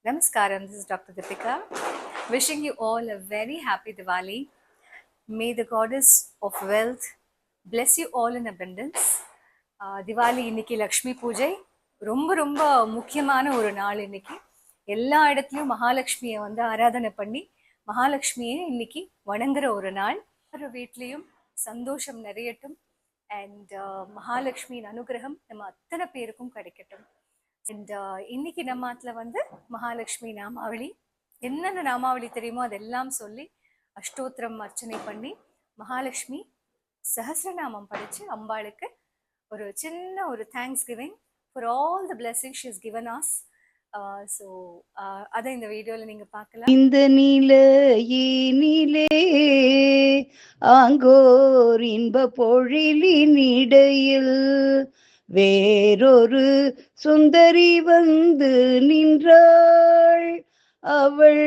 Namaskaram, this is Dr. Deepika. Wishing you all a very happy Diwali. May the goddess of wealth bless you all in abundance. Diwali இன்னைக்கு லக்ஷ்மி பூஜை ரொம்ப ரொம்ப முக்கியமான ஒரு நாள். இன்னைக்கு எல்லா இடத்துலையும் மகாலட்சுமியை ஆராதனை பண்ணி மகாலட்சுமியை இன்னைக்கு வணங்குற ஒரு நாள். ஒரு வீட்லேயும் சந்தோஷம் நிறையட்டும் அண்ட் மகாலட்சுமியின் அனுகிரகம் நம்ம அத்தனை பேருக்கும் கிடைக்கட்டும். அண்ட் இன்னைக்கு நம்ம ஆத்துல மகாலட்சுமி நாமாவளி என்னென்ன நாமாவளி தெரியுமோ அதெல்லாம் சொல்லி அஷ்டோத்திரம் அர்ச்சனை பண்ணி மகாலட்சுமி சஹஸ்ரநாமம் படிச்சு அம்பாளுக்கு ஒரு சின்ன ஒரு thanks giving for all the blessing she is given us. So அதை இந்த வீடியோவில் நீங்கள் பார்க்கலாம். இந்த நிலையினிலே ஆங்கோர் இன்ப பொழிலின் இடையில் வேறொரு சுந்தரி வந்து நின்றாள். அவள்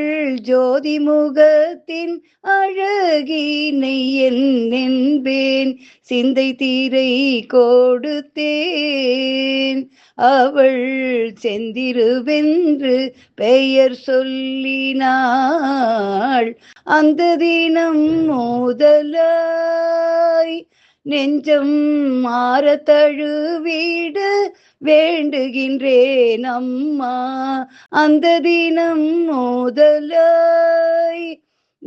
ஜோதி முகத்தின் அழகினை என்பேன், சிந்தை தீரை கொடுத்தேன். அவள் செந்திருவென்று பெயர் சொல்லினாள். அந்த தினம் முதலாய் நெஞ்சம் மாற தழுவிட வேண்டுகின்றேன் அம்மா. அந்த தினம் முதலாய்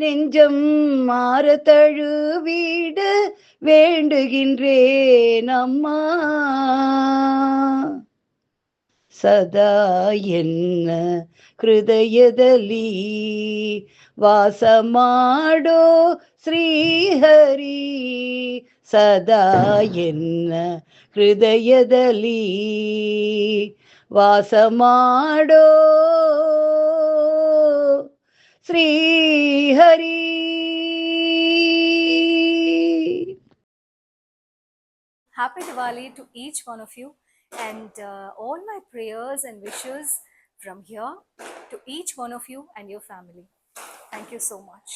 நெஞ்சம் மாற தழுவிட வேண்டுகின்றேன் அம்மா. ಸದಾ ಎನ್ನ ಹೃದಯದಲ್ಲಿ ವಾಸ ಮಾಡೋ ಶ್ರೀಹರಿ, ಸದಾ ಎನ್ನ ಹೃದಯದಲ್ಲಿ ವಾಸ ಮಾಡೋ Srihari. Happy Diwali to each one of you. And all my prayers and wishes from here to each one of you and your family. Thank you so much.